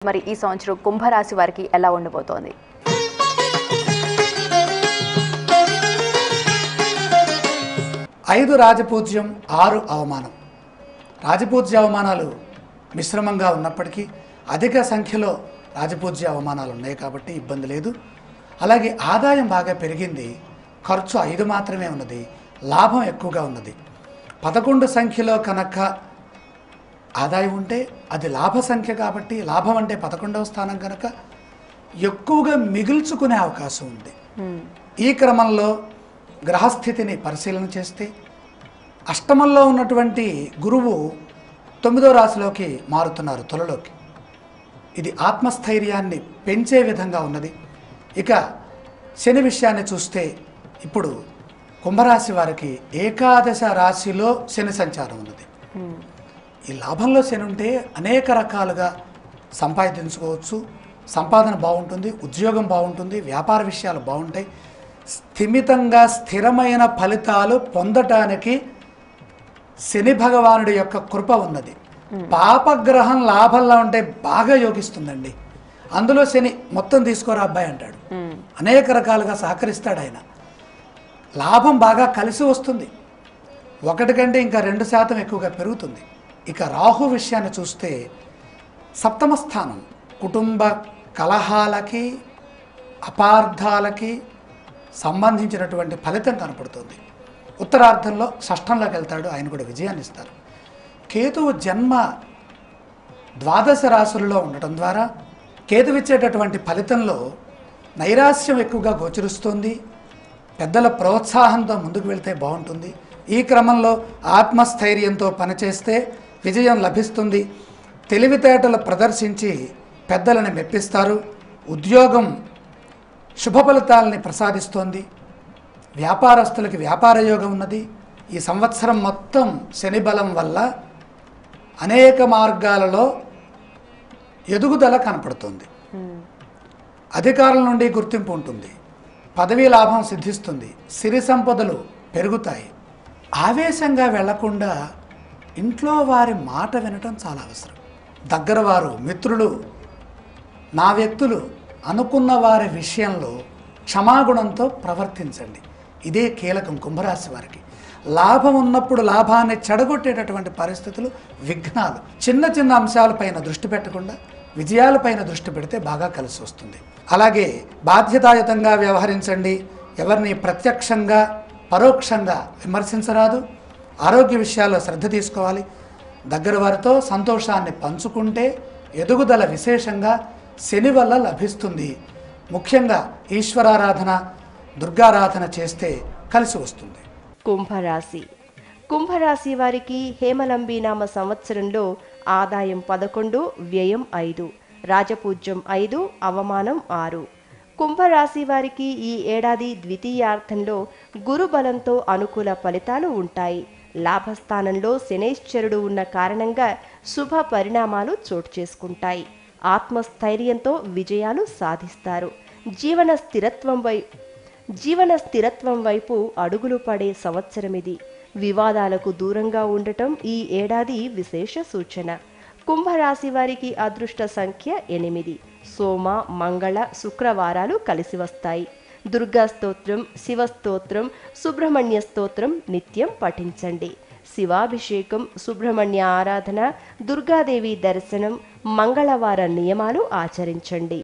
మరి ఈ సంవత్సరం కుంభరాశి వారికి ఎలా ఉండబోతోంది? ఐదు రాజపూజ్యం, 6 అవమానం. రాజపూజ్య అవమానాలు మిశ్రమంగా ఉన్నప్పటికీ అధిక సంఖ్యలో రాజపూజ్య అవమానాలు ఉన్నాయి కాబట్టి ఇబ్బంది లేదు. అలాగే ఆదాయం బాగా పెరిగింది, ఖర్చు 5 మాత్రమే ఉన్నది, లాభం ఎక్కువగా ఉన్నది. 11 సంఖ్యలో కనుక ఆదాయం ఉంటే అది లాభ సంఖ్య కాబట్టి లాభం అంటే 11వ స్థానం కనుక ఎక్కువగా మిగుల్చుకునే అవకాశం ఉంది. ఈ క్రమంలో గ్రహస్థితిని పరిశీలన చేస్తే అష్టమంలో ఉన్నటువంటి గురువు 9వ రాశిలోకి మారుతున్నారు, తులలోకి. ఇది ఆత్మస్థైర్యాన్ని పెంచే విధంగా ఉన్నది. ఇక శని విషయాన్ని చూస్తే ఇప్పుడు కుంభరాశి వారికి ఏకాదశ రాశిలో శని సంచారం ఉన్నది. ఈ లాభంలో శని ఉంటే అనేక రకాలుగా సంపాదించుకోవచ్చు, సంపాదన బాగుంటుంది, ఉద్యోగం బాగుంటుంది, వ్యాపార విషయాలు బాగుంటాయి. స్థిమితంగా స్థిరమైన ఫలితాలు పొందటానికి శని భగవానుడి యొక్క కృప ఉన్నది. పాపగ్రహం లాభంలో ఉంటే బాగా యోగిస్తుందండి. అందులో శని మొత్తం తీసుకోరా అబ్బాయి అంటాడు, అనేక రకాలుగా సహకరిస్తాడు ఆయన. లాభం బాగా కలిసి వస్తుంది, 1 కంటే ఇంకా 2% ఎక్కువగా పెరుగుతుంది. ఇక రాహు విషయాన్ని చూస్తే 7వ స్థానం కుటుంబ కలహాలకి అపార్థాలకి సంబంధించినటువంటి ఫలితం కనపడుతుంది. ఉత్తరార్ధంలో షష్ఠంలోకి వెళ్తాడు, ఆయన కూడా విజయాన్ని ఇస్తారు. కేతువు జన్మ ద్వాదశ రాశులలో ఉండటం ద్వారా కేతువిచ్చేటటువంటి ఫలితంలో నైరాశ్యం ఎక్కువగా గోచరిస్తుంది. పెద్దల ప్రోత్సాహంతో ముందుకు వెళ్తే బాగుంటుంది. ఈ క్రమంలో ఆత్మస్థైర్యంతో పనిచేస్తే విజయం లభిస్తుంది. తెలివితేటలు ప్రదర్శించి పెద్దలను మెప్పిస్తారు. ఉద్యోగం శుభ ఫలితాలని ప్రసాదిస్తోంది. వ్యాపారస్తులకి వ్యాపార యోగం ఉన్నది. ఈ సంవత్సరం మొత్తం శని బలం వల్ల అనేక మార్గాలలో ఎదుగుదల కనపడుతుంది. అధికారుల నుండి గుర్తింపు ఉంటుంది, పదవీ లాభం సిద్ధిస్తుంది, సిరి సంపదలు పెరుగుతాయి. ఆవేశంగా వెళ్లకుండా ఇంట్లో వారి మాట వినటం చాలా అవసరం. దగ్గర వారు, మిత్రులు, నా వ్యక్తులు అనుకున్న వారి విషయంలో క్షమాగుణంతో ప్రవర్తించండి. ఇదే కీలకం కుంభరాశి వారికి. లాభం ఉన్నప్పుడు లాభాన్ని చెడగొట్టేటటువంటి పరిస్థితులు, విఘ్నాలు, చిన్న చిన్న అంశాలపైన దృష్టి పెట్టకుండా విజయాలపైన దృష్టి పెడితే బాగా కలిసి వస్తుంది. అలాగే బాధ్యతాయుతంగా వ్యవహరించండి. ఎవరిని ప్రత్యక్షంగా పరోక్షంగా విమర్శించరాదు. ఆరోగ్య విషయాల్లో శ్రద్ధ తీసుకోవాలి. దగ్గర వారితో సంతోషాన్ని పంచుకుంటే ఎదుగుదల విశేషంగా శని వల్ల లభిస్తుంది. ముఖ్యంగా ఈశ్వరారాధన, దుర్గారాధన చేస్తే కలిసి వస్తుంది. కుంభరాశి వారికి హేమలంబీనామ సంవత్సరంలో ఆదాయం 11, వ్యయం 5, రాజపూజ్యం 5, అవమానం 6. కుంభరాశి వారికి ఈ ఏడాది ద్వితీయార్థంలో గురుబలంతో అనుకూల ఫలితాలు ఉంటాయి. లాభస్థానంలో శనైశ్చరుడు ఉన్న కారణంగా శుభ పరిణామాలు చోటు చేసుకుంటాయి. ఆత్మస్థైర్యంతో విజయాలు సాధిస్తారు. జీవన స్థిరత్వం వైపు అడుగులు పడే సంవత్సరం ఇది. వివాదాలకు దూరంగా ఉండటం ఈ ఏడాది విశేష సూచన. కుంభరాశి వారికి అదృష్ట సంఖ్య 8. సోమ, మంగళ, శుక్రవారాలు కలిసి వస్తాయి. దుర్గా స్తోత్రం, శివస్తోత్రం, సుబ్రహ్మణ్య స్తోత్రం నిత్యం పఠించండి. శివాభిషేకం, సుబ్రహ్మణ్య ఆరాధన, దుర్గాదేవి దర్శనం, మంగళవార నియమాలు ఆచరించండి.